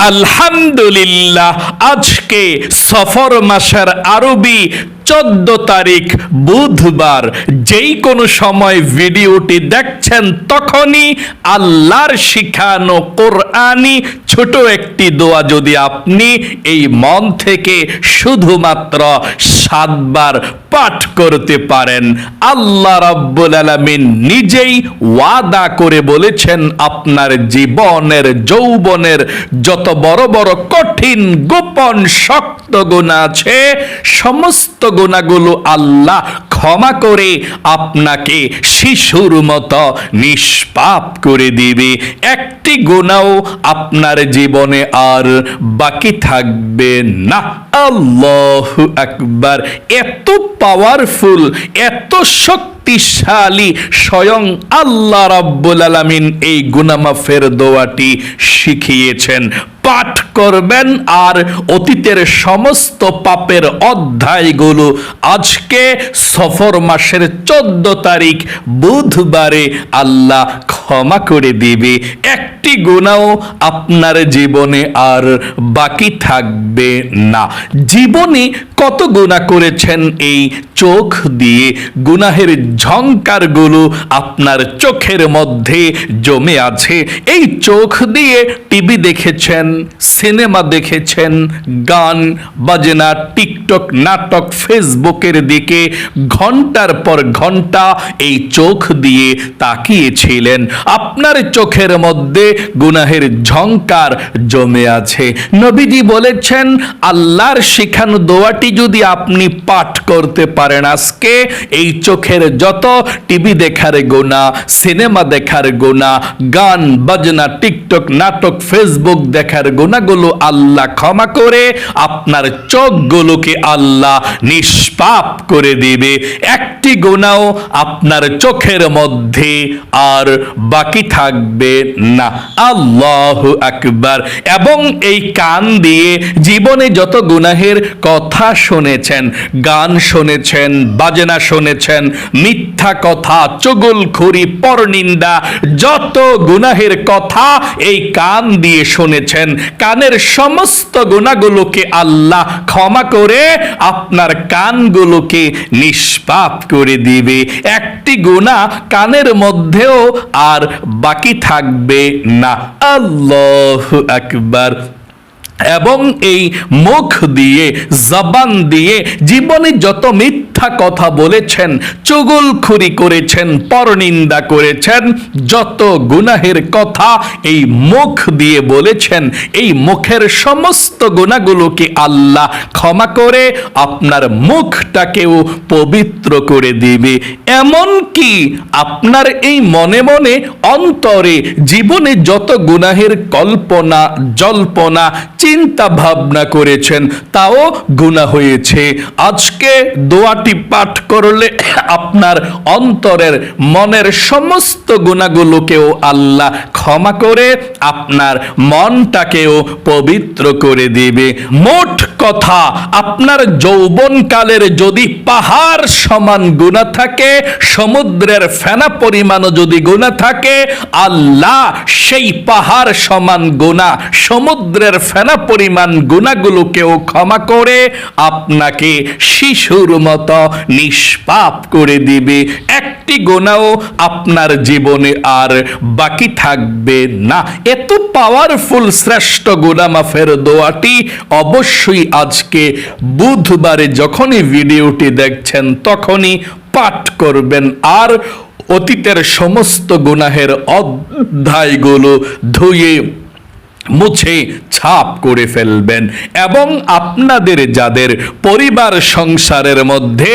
আলহামদুলিল্লাহ, আজকে সফর মাসের আরবি 14 তারিখ বুধবার। যেই কোনো সময় ভিডিওটি দেখছেন তখনই আল্লাহর শিখানো কোরআনি ছোট একটি দোয়া যদি আপনি এই মন থেকে শুধুমাত্র 7 বার পাঠ করতে পারেন, আল্লাহ রাব্বুল আলামিন নিজেই ওয়াদা করে বলেছেন আপনার জীবনের যৌবনের যত বড় বড় কঠিন গোপন শক্ত গুনাহ আছে সমস্ত গুনাহগুলো আল্লাহ ক্ষমা করে আপনাকে শিশুর মতো নিষ্পাপ করে দিবে। একটি গুনাহও আপনার জীবনে আর বাকি থাকবে না। আল্লাহু আকবার। এত পাওয়ারফুল, এত শক্তিশালী স্বয়ং আল্লাহ রাব্বুল আলামিন এই গুনাহ মাফের দোয়াটি শিখিয়েছেন। পাঠ করবেন আর অতীতের সমস্ত পাপের অধ্যায়গুলো আজকে সফর মাসের 14 তারিখ বুধবারে আল্লাহ ক্ষমা করে দিবে। একটি গুনাহ আপনার জীবনে আর বাকি থাকবে না। জীবনে কত গুনাহ করেছেন এই চোখ দিয়ে, গুনাহের ঝংকারগুলো আপনার চোখের মধ্যে জমে আছে। এই চোখ দিয়ে টিভি দেখেছেন, সিনেমা দেখেছেন, গান বাজনা, টিকটক, নাটক, ফেসবুকের দিকে ঘন্টার পর ঘন্টা এই চোখ দিয়ে তাকিয়েছিলেন। আপনার চোখের মধ্যে গুনাহের ঝংকার জমে আছে। নবীজি বলেছেন আল্লাহর শিখানো দোয়াটি যদি আপনি পাঠ করতে পারেন আজকে, এই চোখের যত টিভি দেখার গুনাহ, সিনেমা দেখার গুনাহ, গান বাজনা, টিকটক, নাটক, ফেসবুক দেখার গুনাহগুলো আল্লাহ ক্ষমা করে আপনার চোখগুলোকে আল্লাহ নিষ্পাপ করে দিবে। একটি গুনাহ আপনার চোখের মধ্যে আর বাকি থাকবে না। আল্লাহু আকবার। এবং এই কান দিয়ে জীবনে যত গুনাহের কথা শুনেছেন, গান শুনেছেন, বাজনা শুনেছেন, মিথ্যা কথা, চুগলখড়ি, পরনিন্দা, যত গুনাহের কথা এই কান দিয়ে শুনেছেন, কানের সমস্ত গুনাহগুলোকে আল্লাহ ক্ষমা করে আপনার কানগুলোকে নিষ্পাপ করে দিবে। একটি গুনাহ কানের মধ্যেও আর বাকি থাকবে না। আল্লাহু আকবার। এবং এই মুখ দিয়ে, জবান দিয়ে জীবনে যত মিথ্যা কথা বলেছেন, চুগলখড়ি করেছেন, পরনিন্দা করেছেন, যত গুনাহের কথা এই মুখ দিয়ে বলেছেন, এই মুখের সমস্ত গুনাহগুলোকে আল্লাহ ক্ষমা করে আপনার মুখটাকেও পবিত্র করে দিবে। এমন কি আপনার এই মনে মনে অন্তরে জীবনে যত গুনাহের কল্পনা জল্পনা চিন্তা ভাবনা করেছেন তাও গুনাহ হয়েছে, আজকে দোয়াটি পাঠ করলে আপনার অন্তরের মনের সমস্ত গুনাহগুলোকেও আল্লাহ ক্ষমা করে আপনার মনটাকেও পবিত্র করে দিবে। মোট কথা, আপনার যৌবনকালের যদি পাহাড় সমান গুনাহ থাকে, সমুদ্রের ফেনা পরিমাণও যদি গুনাহ থাকে, আল্লাহ সেই পাহাড় সমান গুনাহ, সমুদ্রের ফেনা পরিমাণ গুনাহগুলোকেও ক্ষমা করে আপনাকে শিশুর মতো নিষ্পাপ করে দিবে। একটি গুনাহ আপনার জীবনে আর বাকি থাকবে না। এত পাওয়ারফুল শ্রেষ্ঠ গুনাহ মাফের দোয়াটি অবশ্যই আজকে বুধবারে যখনই ভিডিওটি দেখছেন তখনই পাঠ করবেন আর অতীতের সমস্ত গুনাহের অধ্যায়গুলো ধুয়ে মুছে ছাপ করে ফেলবেন। এবং আপনাদের যাদের পরিবার সংসারের মধ্যে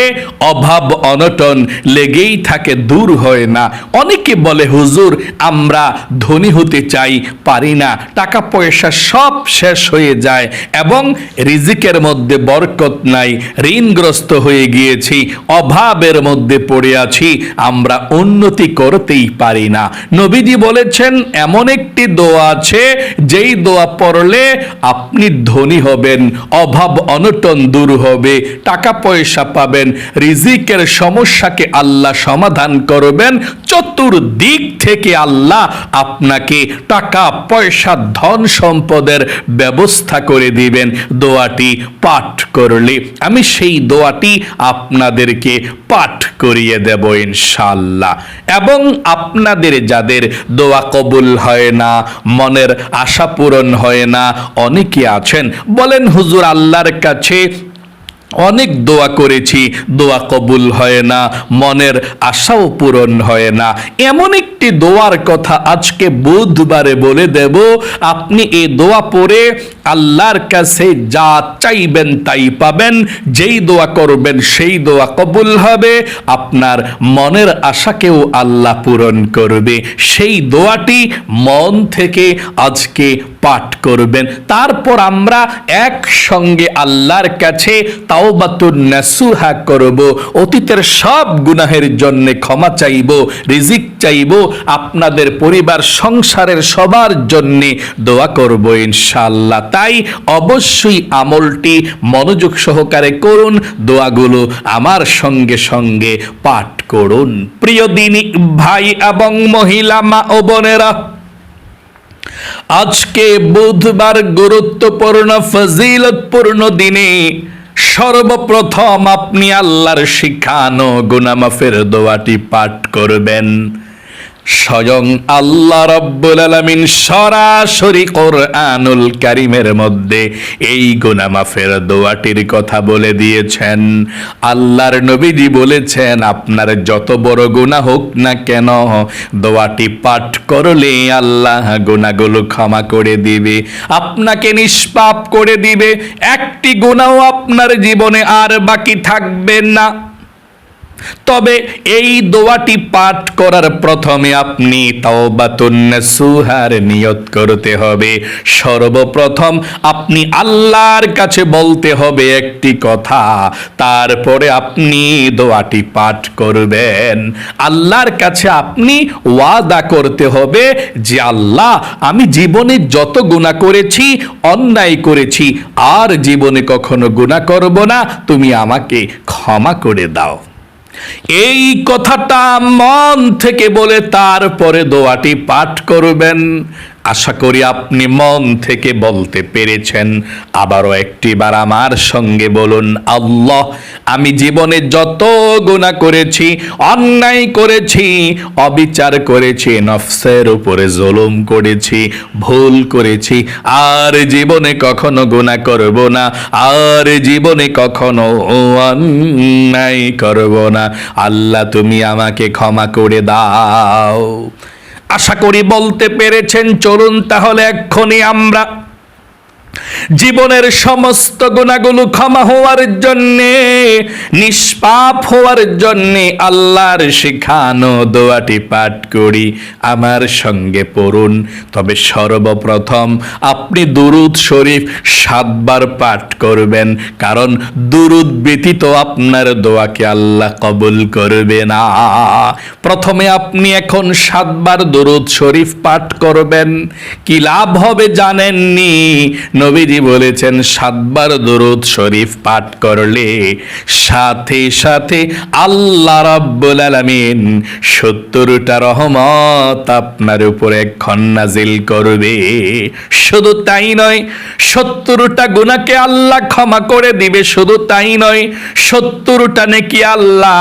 অভাব অনটন লেগেই থাকে, দূর হয় না, অনেকে বলে হুজুর আমরা ধনী হতে চাই, পারি না, টাকা পয়সা সব শেষ হয়ে যায় এবং রিজিকের মধ্যে বরকত নাই, ঋণগ্রস্ত হয়ে গিয়েছি, অভাবের মধ্যে পড়ে আছি, আমরা উন্নতি করতেই পারি না। নবীজি বলেছেন এমন একটি দোয়া আছে যেই দোয়া পড়লে আপনি ধনী হবেন, অভাব অনটন দূর হবে, টাকা পয়সা পাবেন, রিজিকের সমস্যাকে আল্লাহ সমাধান করবেন, চতুর্দিক থেকে আল্লাহ আপনাকে টাকা পয়সা ধন সম্পদের ব্যবস্থা করে দিবেন দোয়াটি পাঠ করলে। আমি সেই দোয়াটি আপনাদেরকে পাঠ করিয়ে দেব ইনশাআল্লাহ। এবং আপনাদের যাদের দোয়া কবুল হয় না, মনের আশা পূরণ হয় না, অনেকে আছেন বলেন হুজুর আল্লাহর কাছে অনেক দোয়া করেছি, দোয়া কবুল হয় না, মনের আশাও পূরণ হয় না। এমন একটি দোয়ার কথা আজকে বুধবারে বলে দেব। আপনি এই দোয়া পড়ে আল্লাহর কাছে যা চাইবেন তাই পাবেন, যেই দোয়া করবেন সেই দোয়া কবুল হবে, আপনার মনের আশাকেও আল্লাহ পূরণ করবে। সেই দোয়াটি মন থেকে আজকে পাঠ করবেন। তারপর আমরা একসঙ্গে আল্লাহর কাছে তাওবাতুন নাসুহা করব, অতীতের সব গুনাহের জন্য ক্ষমা চাইব, রিজিক চাইব, আপনাদের পরিবার সংসারের সবার জন্য দোয়া করব ইনশাআল্লাহ। তাই অবশ্যই আমলটি মনোযোগ সহকারে করুন, দোয়াগুলো আমার সঙ্গে সঙ্গে পাঠ করুন। প্রিয় দিনী ভাই এবং মহিলা মা ও বোনেরা, আজকে বুধবার গুরুত্বপূর্ণ ফজিলতপূর্ণ দিনে সর্বপ্রথম আপনি আল্লাহর শিখানো গুনাহ মাফের দোয়াটি পাঠ করবেন। স্বয়ং আল্লাহ রাব্বুল আলামিন সরাসরি কোরআনুল কারীমের মধ্যে এই গুনাহ মাফের দোয়াটির কথা বলে দিয়েছেন। আল্লাহর নবীজি বলেছেন, আপনার যত বড় গুনাহ হোক না কেন, দোয়াটি পাঠ করলে আল্লাহ গুনাহগুলো ক্ষমা করে দিবে, আপনাকে নিষ্পাপ করে দিবে, একটি গুনাহও আপনার জীবনে আর বাকি থাকবে না। তবে এই দোয়াটি পাঠ করার প্রথমে আপনি তাওবাতুন নাসুহার নিয়ত করতে হবে। সর্বপ্রথম আপনি আল্লাহর কাছে বলতে হবে একটি কথা, তারপরে আপনি দোয়াটি পাঠ করবেন। আল্লাহর কাছে আপনি ওয়াদা করতে হবে যে আল্লাহ, আমি জীবনে যত গুনাহ করেছি, অন্যায় করেছি, আর জীবনে কখনো গুনাহ করব না, তুমি আমাকে ক্ষমা করে দাও। এই কথাটা মন থেকে বলে তারপরে দোয়াটি পাঠ করবেন। আশা করি আপনি মন থেকে বলতে পেরেছেন। আবারও একটিবার আমার সঙ্গে বলুন, আল্লাহ, আমি জীবনে যত গুনাহ করেছি, অন্যায় করেছি, অবিচার করেছি, নফসের উপরে জুলুম করেছি, ভুল করেছি, আর জীবনে কখনো গুনাহ করব না, আর জীবনে কখনো অন্যায় করব না। আল্লাহ, তুমি আমাকে ক্ষমা করে দাও। আশা করি বলতে পেরেছেন। চলুন তাহলে এক্ষুনি আমরা জীবনের সমস্ত গুনাহগুলো ক্ষমা হওয়ার জন্যে, নিষ্পাপ হওয়ার জন্যে আল্লাহর শিখানো দোয়াটি পাঠ করি। আমার সঙ্গে পড়ুন। তবে সর্বপ্রথম আপনি দুরূদ শরীফ 7 বার পাঠ করবেন, কারণ দুরূদ ব্যতীত আপনার দোয়াকে আল্লাহ কবুল করবে না। প্রথমে আপনি এখন 7 বার দুরূদ শরীফ পাঠ করবেন। কি লাভ হবে জানেননি? নবীজি বলেছেন 7 বার দুরূদ শরীফ পাঠ করলে সাথে সাথে আল্লাহ রাব্বুল আলামিন 70টা রহমত আপনার উপরে এখন নাজিল করবে। শুধু তাই নয়, 70টা গুনাহকে আল্লাহ ক্ষমা করে দিবে। শুধু তাই নয়, 70টা নেকি আল্লাহ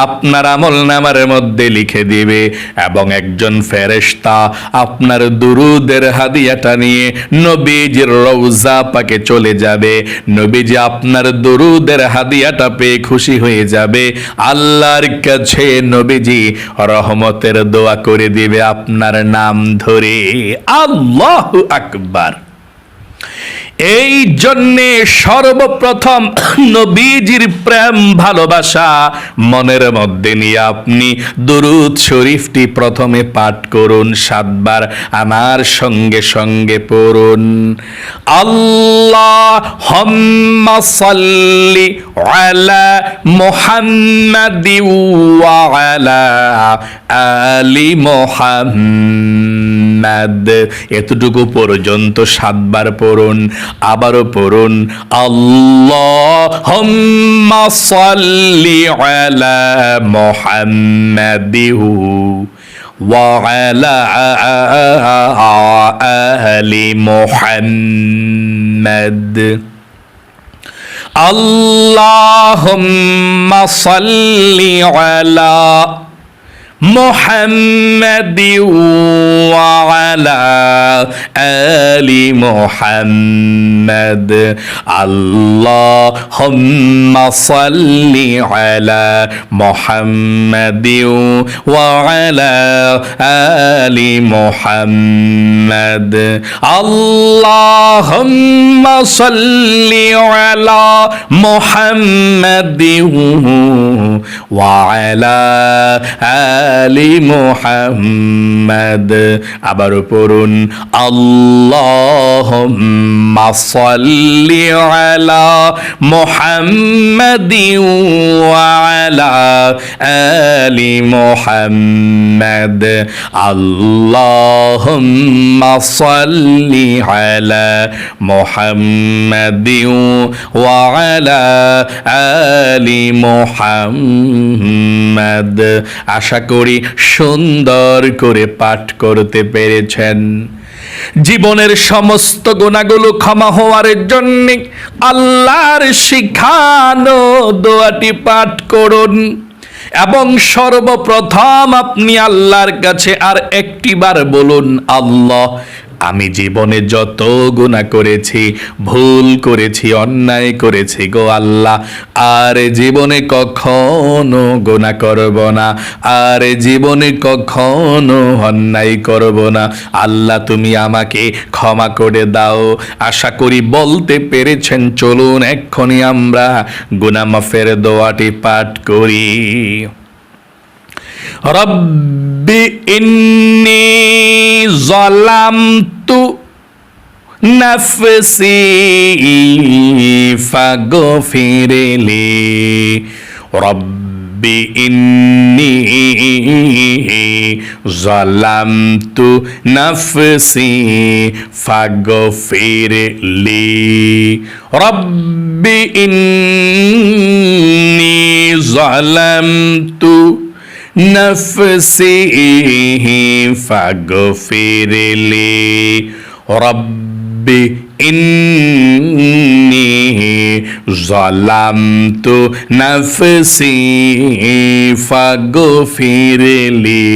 আপনার আমলনামার মধ্যে লিখে দিবে। এবং একজন ফেরেশতা আপনার দুরূদের হাদিয়াটা নিয়ে নবীজির রওজা পাকে চলে যাবে। নবীজি আপনার দুরূদের হাদিয়াটা পেয়ে খুশি হয়ে যাবে। আল্লাহর কাছে নবীজি রহমতের দোয়া করে দিবে আপনার নাম ধরে। আল্লাহু আকবার। এই জন্যে সর্বপ্রথম নবীজির প্রেম ভালোবাসা মনের মধ্যে নিয়ে আপনি দুরূদ শরীফটি প্রথমে পাঠ করুন 7 বার। আমার সঙ্গে সঙ্গে পড়ুন, আল্লাহুম্মা সাল্লি আলা মুহাম্মাদি ওয়া আলা আলি মুহাম্মাদ। এতটুকু পর্যন্ত 7 বার পড়ুন। আবারও পড়ুন, আল্লাহুম্মা সাল্লি আলা মুহাম্মাদি ওয়া আলা আলি মুহাম্মাদ। আল্লাহুম্মা সাল্লি আলা محمد وعلى آل محمد اللهم صل على محمد وعلى آل محمد اللهم صل على محمد وعلى আলি মুহাম্মাদ। আবারও পড়ুন, আল্লাহুম্মা সাল্লি আলা মুহাম্মাদি ওয়া আলা আলি মুহাম্মাদ আল্লাহুম্মা সাল্লি আলা মুহাম্মাদি ওয়া আলা আলি মুহাম্মাদ। আশা করি সুন্দর করে পাঠ করতে পেরেছেন। জীবনের সমস্ত গুনাহগুলো ক্ষমা হওয়ার জন্য আল্লাহর শিখানো দোয়াটি পাঠ করুন এবং সর্বপ্রথম আপনি আল্লাহর কাছে আর একটিবার বলুন, আল্লাহ, আমি জীবনে যত গুনাহ করেছি, ভুল করেছি, অন্যায় করেছি গো আল্লাহ, আর জীবনে কখনো গুনাহ করব না, আর জীবনে কখনো অন্যায় করব না। আল্লাহ, তুমি আমাকে ক্ষমা করে দাও। আশা করি বলতে পেরেছেন। চলুন এক্ষুনি আমরা গুনাহ মাফের দোয়াটি পাঠ করি। রব্বি ইন্নী যালামতু নাফসি ফাগফিরলি রব্বি ইন্নী যালামতু নাফসি ফাগফিরলি রব্বি ইন্নী যালামতু نفسي فاغفر لي رب إني ظلمت نفسي فاغفر لي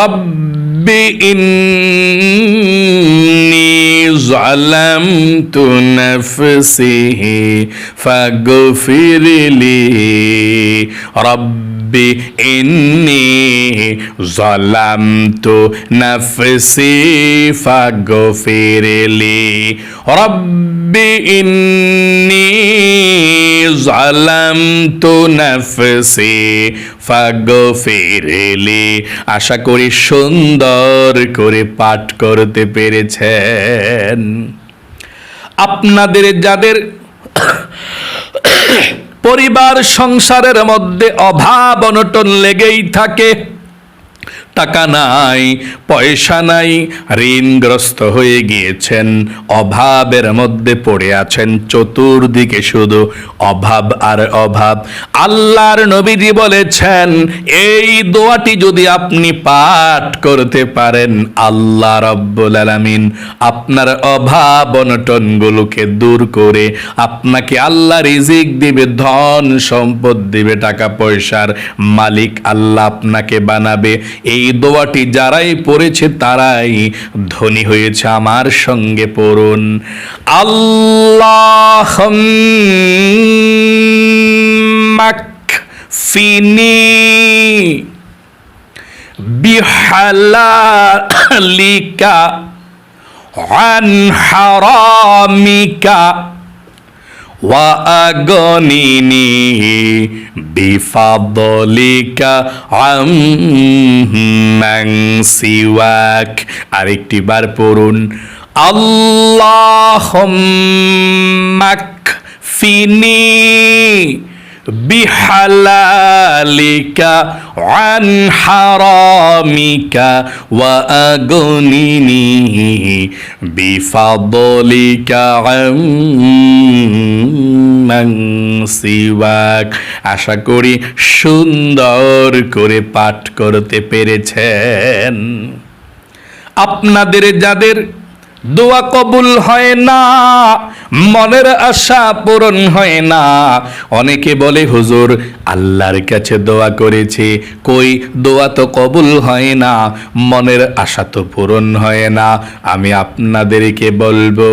رب إني ظلمت نفسي فاغفر لي رب إني ظلمت نفسي فاغفر لي رب إني ظلمت نفسي ফাগফির লি। আশা করি সুন্দর করে পাঠ করতে পেরেছেন। আপনাদের যাদের পরিবার সংসারের মধ্যে অভাব অনটন লেগেই থাকে, টাকা নাই, পয়সা নাই, ঋণগ্রস্ত হয়ে গিয়েছেন, অভাবের মধ্যে পড়ে আছেন, চতুর্দিকে শুধু অভাব আর অভাব। আল্লাহর নবীজি বলেছেন, এই দোয়াটি যদি আপনি পাঠ করতে পারেন, আল্লাহ রাব্বুল আলামিন আপনার অভাব অনটনগুলোকে দূর করে আপনাকে আল্লাহ রিজিক দিবে, ধন সম্পদ দিবে, টাকা পয়সার মালিক আল্লাহ আপনাকে বানাবে। এই দোয়াটি যারাই পড়েছে তারাই ধনী হয়েছে। আমার সঙ্গে পড়ুন, আল্লাহুম্মা কফিনি বিহালালিকা আন হারামিকা ওয়া আগনিনি বিফাদলিকা আম্মান সিওয়াক। আরেকটি বার পড়ুন, আল্লাহুম্মা কফিনি বিহালালিকা আন হারামিকা ওয়া আগনিনি বিফাদলিকা আম্মান সিওয়াক। আশা করি সুন্দর করে পাঠ করতে পেরেছেন। আপনাদের যাদের দোয়া কবুল হয় না, মনের আশা পূরণ হয় না, অনেকে বলে হুজুর আল্লাহর কাছে দোয়া করেছি, কই দোয়া তো কবুল হয় না, মনের আশা তো পূরণ হয় না। আমি আপনাদেরকে বলবো,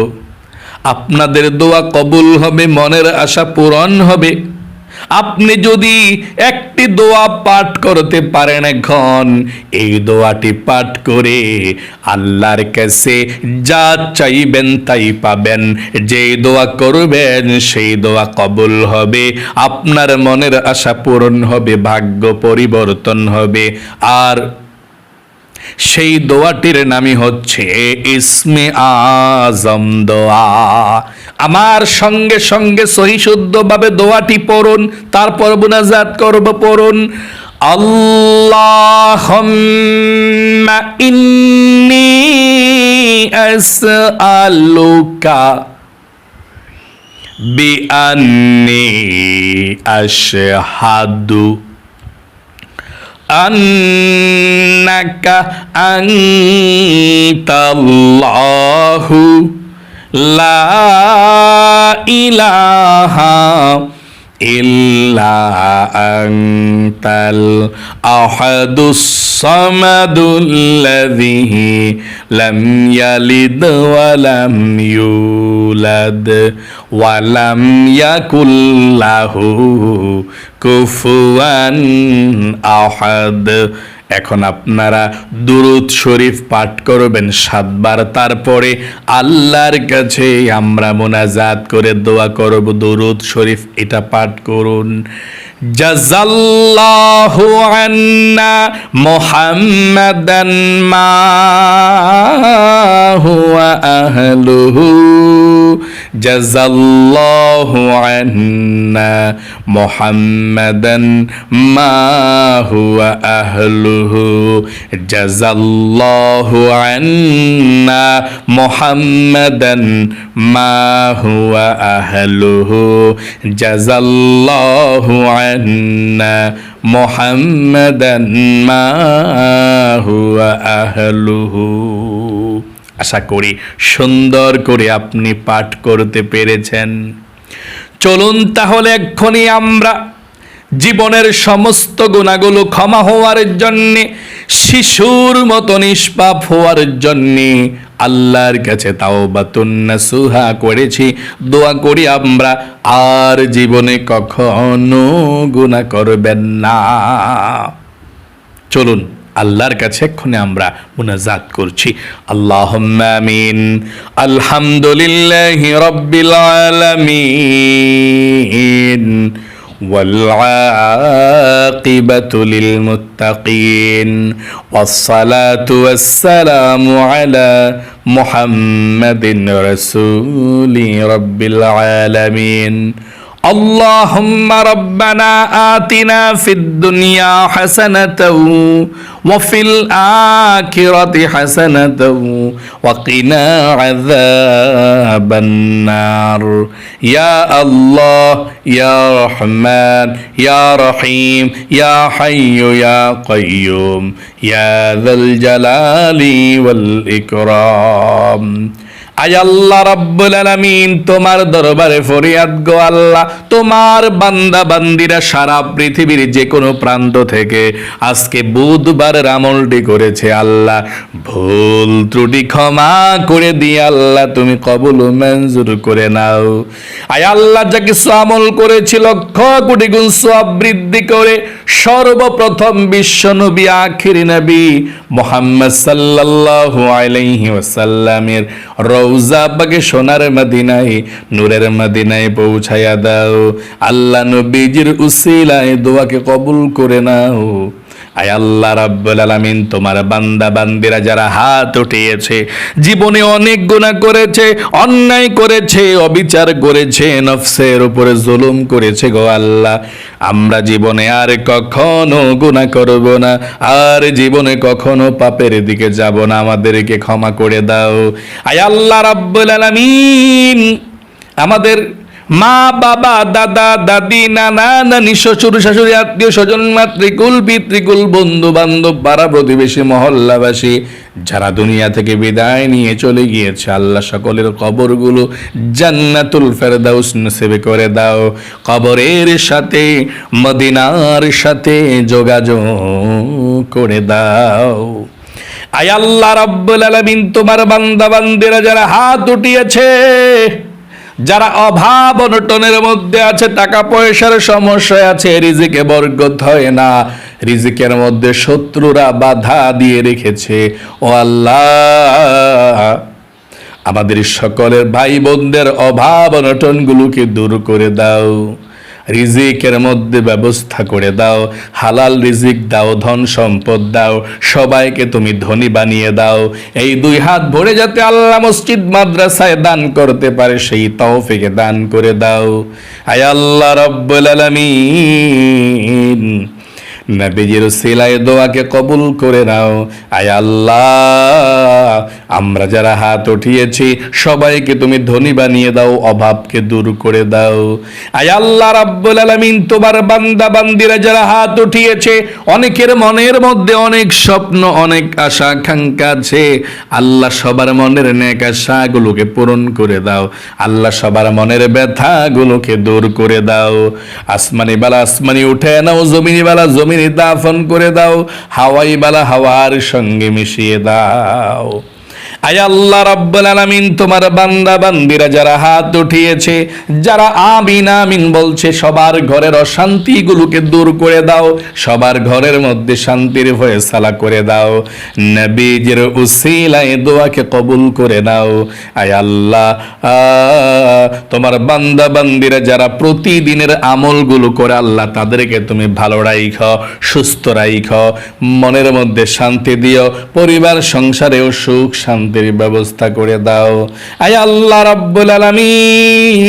আপনাদের দোয়া কবুল হবে, মনের আশা পূরণ হবে আপনি যদি একটি দোয়া পাঠ করতে পারেন এখন, এই দোয়াটি পাঠ করে আল্লাহর কাছে যা চাইবেন তাই পাবেন। যে দোয়া করবেন সেই দোয়া কবুল হবে, আপনার মনের আশা পূরণ হবে, ভাগ্য পরিবর্তন হবে। আর সেই দোয়াটির নামই হচ্ছে ইসমে আজম দোয়া। আমার সঙ্গে সঙ্গে সহি শুদ্ধভাবে দোয়াটি পড়ুন, তারপর মুনাজাত করব। পড়ুন, আল্লাহুম্মা ইন্নী আসআলুকা বিআন্নী আশহাদু আন্নাকা আনতাল্লাহু লা ইলাহা ইল্লা আনতাল আহাদুস সামাদুল্লাযী লাম ইয়ালিদ ওয়া লাম ইউলাদ ওয়া লাম ইয়াকুল লাহু কুফুয়ান আহাদ। এখন আপনারা দুরূদ শরীফ পাঠ করবেন 7 বার, তারপরে আল্লাহর কাছে আমরা মুনাজাত করে দোয়া করব। দুরূদ শরীফ এটা পাঠ করুন। জাযাল্লাহু আন্না মুহাম্মাদান মা হুয়া আহলুহু, জাযাল্লাহু আন্না মুহাম্মাদান মা হুয়া আহলুহু, জাযাল্লাহু আন্না মুহাম্মাদান মা হুয়া আহলুহু, জাযাল্লাহু আন্না মুহাম্মাদান মা হুয়া আহলুহু। আশা করি সুন্দর করে আপনি পাঠ করতে পেরেছেন। চলুন তাহলে এক্ষুনি আমরা জীবনের সমস্ত গুনাহগুলো ক্ষমা হওয়ার জন্যে, শিশুর মতো নিষ্পাপ হওয়ার জন্যে আল্লাহর কাছে তাওবাতুন নাসুহা করেছি। দোয়া করি আমরা আর জীবনে কখনো গুনাহ করবেন না। চলুন আল্লাহর কাছে এক্ষুনি আমরা মুনাজাত করছি। আল্লাহুম্মা আমিন। আলহামদুলিল্লাহি রাব্বিল আলামিন والعاقبة للمتقين والصلاة والسلام على محمد رسول رب العالمين اللهم ربنا آتنا في الدنيا حسنة وفي الآخرة حسنة وقنا عذاب النار يا الله يا رحمن يا رحيم يا حي يا قيوم يا ذا الجلال والإكرام। আয় আল্লাহ রাব্বুল আলামিন, তোমার দরবারে ফরিয়াদ গো আল্লাহ, তোমার বান্দা বান্দিরা সারা পৃথিবীর যে কোনো প্রান্ত থেকে আজকে বুধবারের আমলটি করেছে আল্লাহ, ভুল ত্রুটি ক্ষমা করে দিয়ে আল্লাহ তুমি কবুল ও মঞ্জুর করে নাও। আয় আল্লাহ, যা কিছু আমল করেছি লক্ষ কোটি গুণ সওয়াব বৃদ্ধি করে সর্বপ্রথম বিশ্ব নবী আখির নবী মুহাম্মদ সাল্লাল্লাহু আলাইহি ওয়াসাল্লামের রওজা পাকে সোনার মদিনায় নূরের মদিনায় পৌঁছায়া দাও। আল্লাহ নবীজির উসিলায় দোয়াকে কবুল করে নাও। আয় আল্লাহ রাব্বুল আলামিন, তোমার বান্দা বান্দিরা যারা হাত উঠিয়েছে, জীবনে অনেক গুনাহ করেছে, অন্যায় করেছে, অবিচার করেছে, নফসের উপরে জুলুম করেছে গো আল্লাহ, আমরা জীবনে আর কখনো গুনাহ করব না, আর জীবনে কখনো পাপের দিকে যাব না, আমাদেরকে ক্ষমা করে দাও। আয় আল্লাহ রাব্বুল আলামিন, আমাদের মা বাবা দাদা দাদি নানা নানি শ্বশুর শাশুড়ি আত্মীয় স্বজন মাতৃকুল পিতৃকুল বন্ধু বান্ধব পাড়া প্রতিবেশী মহল্লাবাসী যারা দুনিয়া থেকে বিদায় নিয়ে চলে গিয়েছে, আল্লাহ সকলের কবরগুলো জান্নাতুল ফেরদাউস নসিব করে দাও, কবরের সাথে মদিনার সাথে যোগাযোগ করে দাও। আয় আল্লাহ রাব্বুল আলামিন, তোমার বান্দা বান্দিরা যারা হাত উঠিয়েছে, যারা অভাব অনটনের মধ্যে আছে, টাকা পয়সার সমস্যায় আছে, রিজিকে বরকত হয় না, রিজিকের মধ্যে শত্রুরা বাধা দিয়ে রেখেছে, ও আল্লাহ আমাদের সকলের ভাই বোনদের অভাব অনটনগুলোকে দূর করে দাও, রিজিকের মধ্যে ব্যবস্থা করে দাও, হালাল রিজিক দাও, ধন সম্পদ দাও, সবাইকে তুমি ধনী বানিয়ে দাও, এই দুই হাত ভরে যাতে আল্লাহ মসজিদ মাদ্রাসায় দান করতে পারে সেই তৌফিক দান করে দাও। আয় আল্লাহ রাব্বুল আলামিন, নবীজির উসিলায় দোয়াকে কবুল করে নাও। আয় আল্লাহ, আমরা যারা হাত উঠিয়েছি সবাইকে তুমি ধনী বানিয়ে দাও, অভাবকে দূর করে দাও। আয় আল্লাহ রাব্বুল আলামিন, তোমার বান্দা বান্দিরা যারা হাত উঠিয়েছে, অনেকের মনের মধ্যে অনেক স্বপ্ন, অনেক আশা আকাঙ্ক্ষা আছে, আল্লাহ সবার মনের নেক আশাগুলোকে পূরণ করে দাও, আল্লাহ সবার মনের ব্যথাগুলোকে দূর করে দাও। আসমানি বালা আসমানি উঠে নাও, জমিনি বালা জমিনি দাফন করে দাও, হাওয়াই বালা হাওয়ার সঙ্গে মিশিয়ে দাও। আয় আল্লাহ রাব্বুল আলামিন, তোমার বান্দা বান্দিরা যারা হাত উঠিয়েছে, যারা আমিন আমিন বলছে, সবার ঘরের অশান্তিগুলোকে দূর করে দাও, সবার ঘরের মধ্যে শান্তির ফয়সালা করে দাও, নবীজির উসিলায় দোয়াকে কবুল করে নাও। আয় আল্লাহ, তোমার বান্দা বান্দিরা যারা প্রতিদিনের আমলগুলো করে, আল্লাহ তাদেরকে তুমি ভালো রাইখো, সুস্থ রাইখো, মনের মধ্যে শান্তি দিও, পরিবার সংসারেও সুখ শান্তির ব্যবস্থা করে দাও। আয় আল্লাহ রাব্বুল আলামিন,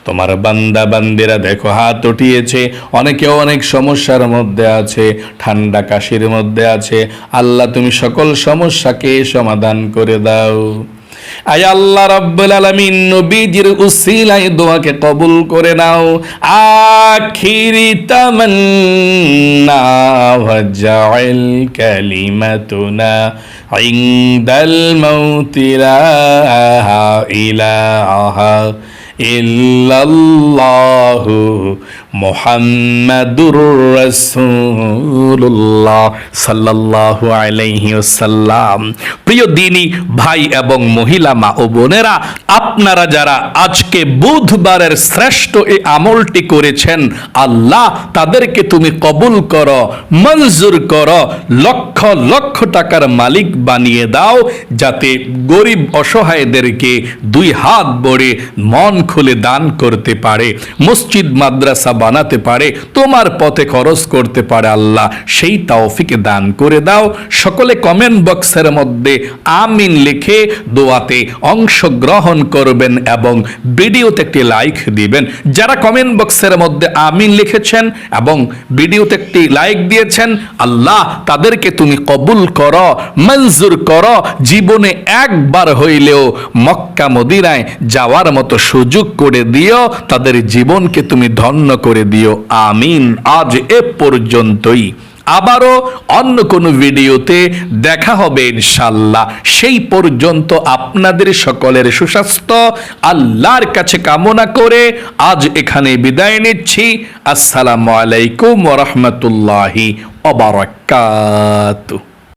তোমার বান্দা বান্দিরা দেখো হাত উঠিয়েছে, অনেকে অনেক সমস্যার মধ্যে আছে, ঠান্ডা কাশির মধ্যে আছে, আল্লাহ তুমি সকল সমস্যাকে সমাধান করে দাও। আয় আল্লাহ রাব্বুল আলামিন, নবীজির উসিলায় দোয়াকে কবুল করে নাও। আখিরি তামান্না ওয়াজআল কালিমাতুনা ইনদাল মাউতি লা ইলাহা ইল্লাল্লাহু মুহাম্মাদুর রাসূলুল্লাহ সাল্লাল্লাহু আলাইহি ওয়াসাল্লাম। প্রিয় দিনী ভাই এবং মহিলা মা ও বোনেরা, আপনারা যারা আজকে বুধবারের শ্রেষ্ঠ এই আমলটি করেছেন, আল্লাহ তাদেরকে তুমি কবুল করো, মঞ্জুর করো, লক্ষ লক্ষ টাকার মালিক বানিয়ে দাও, যাতে গরিব অসহায়দেরকে দুই হাত ভরে মন খুলে দান করতে পারে, মসজিদ মাদ্রাসা বানাতে পারে, তোমার পথে খরচ করতে পারে, আল্লাহ সেই তৌফিক দান করে দাও। সকলে কমেন্ট বক্সের মধ্যে আমিন লিখে দোয়াতে অংশগ্রহণ করবেন এবং ভিডিওতে একটি লাইক দিবেন। যারা কমেন্ট বক্সের মধ্যে আমিন লিখেছেন এবং ভিডিওতে একটি লাইক দিয়েছেন, আল্লাহ তাদেরকে তুমি কবুল করো, মঞ্জুর করো, জীবনে একবার হইলেও মক্কা মদিনায় যাওয়ার মতো সুযোগ করে দিও, তাদের জীবনকে তুমি ধন্য করে দিও। আমিন। আজ এ পর্যন্তই, আবারও অন্য কোনো ভিডিওতে দেখা হবে ইনশাআল্লাহ। সেই পর্যন্ত আপনাদের সকলের সুস্বাস্থ্য আল্লাহর কাছে কামনা করে আজ এখানে বিদায় নিচ্ছি। আসসালামু আলাইকুম ওয়া রাহমাতুল্লাহি ওয়া বারাকাতুহু।